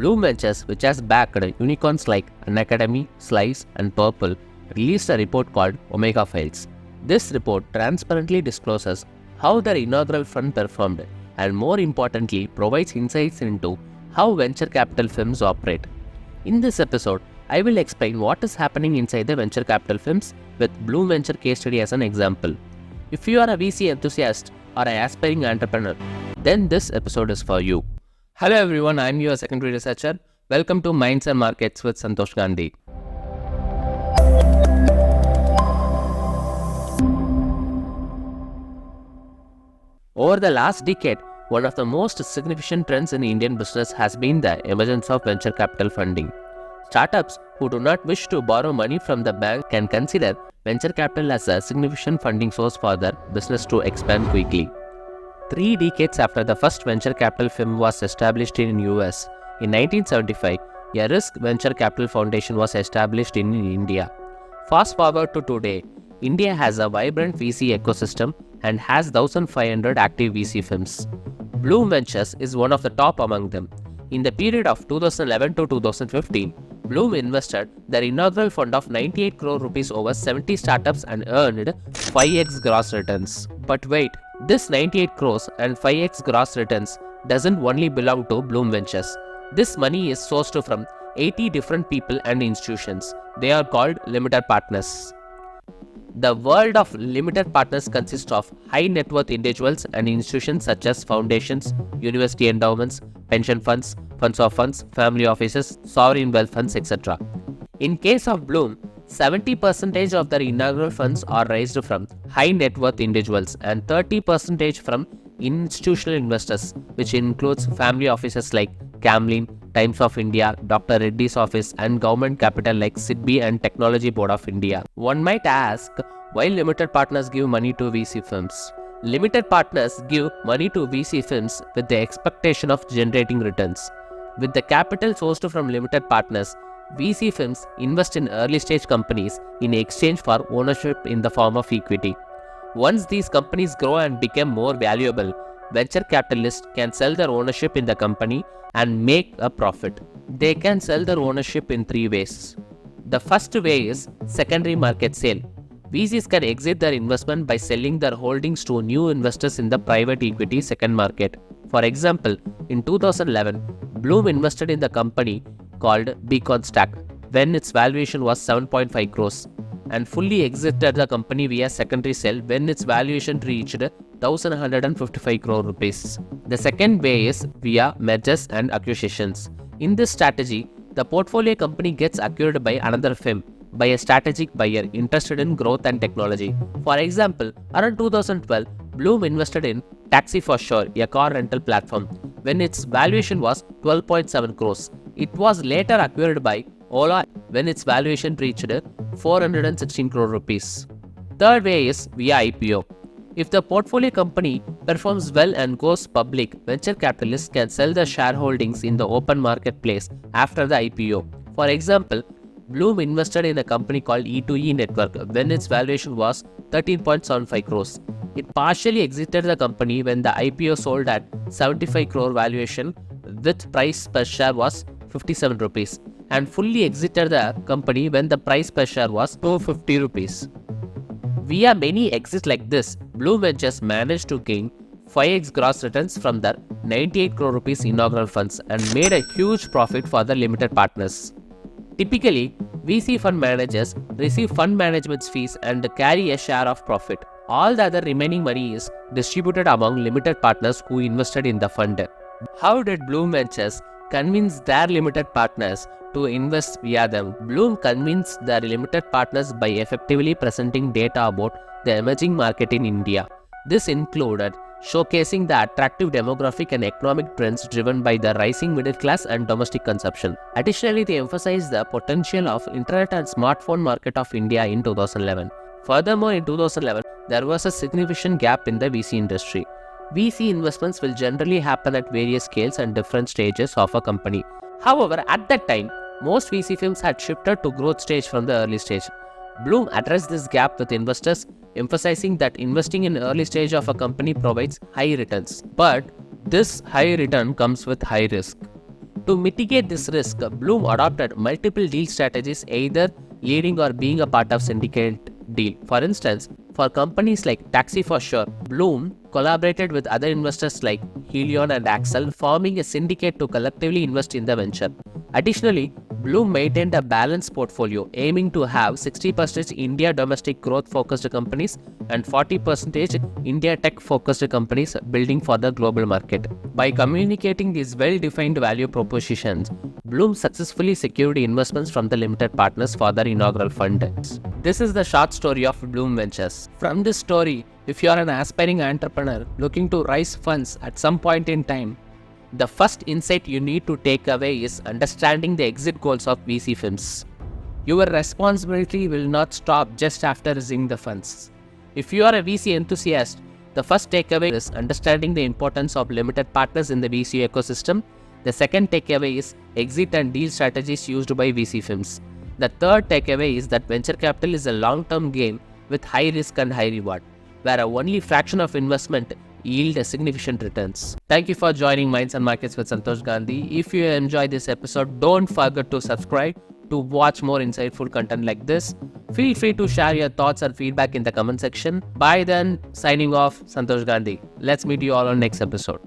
Blume Ventures, which has backed unicorns like Unacademy, Slice, and Purplle, released a report called Omega Files. This report transparently discloses how their inaugural fund performed and, more importantly, provides insights into how venture capital firms operate. In this episode, I will explain what is happening inside the venture capital firms with Blume Venture Case study as an example. If you are a VC enthusiast or an aspiring entrepreneur, then this episode is for you. Hello everyone, I am your secondary researcher. Welcome to Minds and Markets with Santosh Gandhi. Over the last decade, one of the most significant trends in Indian business has been the emergence of venture capital funding. Startups who do not wish to borrow money from the bank can consider venture capital as a significant funding source for their business to expand quickly. 3 decades after the first venture capital firm was established in US, in 1975, a risk venture capital foundation was established in India. Fast forward to today, India has a vibrant VC ecosystem and has 1,500 active VC firms. Blume Ventures is one of the top among them. In the period of 2011 to 2015, Blume invested their inaugural fund of 98 crore rupees over 70 startups and earned 5x gross returns. But wait, this 98 crores and 5x gross returns doesn't only belong to Blume Ventures. This money is sourced from 80 different people and institutions. They are called limited partners. The world of limited partners consists of high net worth individuals and institutions such as foundations, university endowments, pension funds, funds of funds, family offices, sovereign wealth funds, etc. In case of Blume, 70% of their inaugural funds are raised from high net worth individuals and 30% from institutional investors, which includes family offices like Camlin, Times of India, Dr. Reddy's office, and government capital like SIDBI and Technology Board of India. One might ask, why limited partners give money to VC firms? Limited partners give money to VC firms with the expectation of generating returns. With the capital sourced from limited partners, VC firms invest in early stage companies in exchange for ownership in the form of equity. Once these companies grow and become more valuable, venture capitalists can sell their ownership in the company and make a profit. They can sell their ownership in 3 ways. The first way is secondary market sale. VCs can exit their investment by selling their holdings to new investors in the private equity second market. For example, in 2011, Blume invested in the company called Beacon Stack when its valuation was 7.5 crores and fully exited the company via secondary sale when its valuation reached 1,155 crore rupees. The second way is via mergers and acquisitions. In this strategy, the portfolio company gets acquired by another firm by a strategic buyer interested in growth and technology. For example, around 2012, Blume invested in Taxi for Sure, a car rental platform, when its valuation was 12.7 crores. It was later acquired by Ola when its valuation reached 416 crore rupees. Third way is via IPO. If the portfolio company performs well and goes public, venture capitalists can sell their shareholdings in the open marketplace after the IPO. For example, Blume invested in a company called E2E Network when its valuation was 13.75 crores. It partially exited the company when the IPO sold at 75 crore valuation with price per share was 57 rupees and fully exited the company when the price per share was 250 rupees. Via many exits like this, Blume Ventures managed to gain 5x gross returns from their 98 crore rupees inaugural funds and made a huge profit for the limited partners. Typically, VC fund managers receive fund management fees and carry a share of profit. All the other remaining money is distributed among limited partners who invested in the fund. How did Blume Ventures convince their limited partners to invest via them? Blume convinced their limited partners by effectively presenting data about the emerging market in India. This included showcasing the attractive demographic and economic trends driven by the rising middle class and domestic consumption. Additionally, they emphasized the potential of internet and smartphone market of India in 2011. Furthermore, in 2011, there was a significant gap in the VC industry. VC investments will generally happen at various scales and different stages of a company. However, at that time, most VC firms had shifted to growth stage from the early stage. Blume addressed this gap with investors, emphasizing that investing in early stage of a company provides high returns. But this high return comes with high risk. To mitigate this risk, Blume adopted multiple deal strategies, either leading or being a part of syndicate deal. For instance, for companies like Taxi for Sure, Blume collaborated with other investors like Helion and Axel, forming a syndicate to collectively invest in the venture. Additionally, Blume maintained a balanced portfolio, aiming to have 60% India domestic growth-focused companies and 40% India tech-focused companies building for the global market. By communicating these well-defined value propositions, Blume successfully secured investments from the limited partners for their inaugural fund. This is the short story of Blume Ventures. From this story, if you are an aspiring entrepreneur looking to raise funds at some point in time, the first insight you need to take away is understanding the exit goals of VC firms. Your responsibility will not stop just after raising the funds. If you are a VC enthusiast, the first takeaway is understanding the importance of limited partners in the VC ecosystem. The second takeaway is exit and deal strategies used by VC firms. The third takeaway is that venture capital is a long-term game with high risk and high reward, where a only fraction of investment yield significant returns. Thank you for joining Minds and Markets with Santosh Gandhi. If you enjoyed this episode, don't forget to subscribe to watch more insightful content like this. Feel free to share your thoughts and feedback in the comment section. Bye then, signing off, Santosh Gandhi. Let's meet you all on next episode.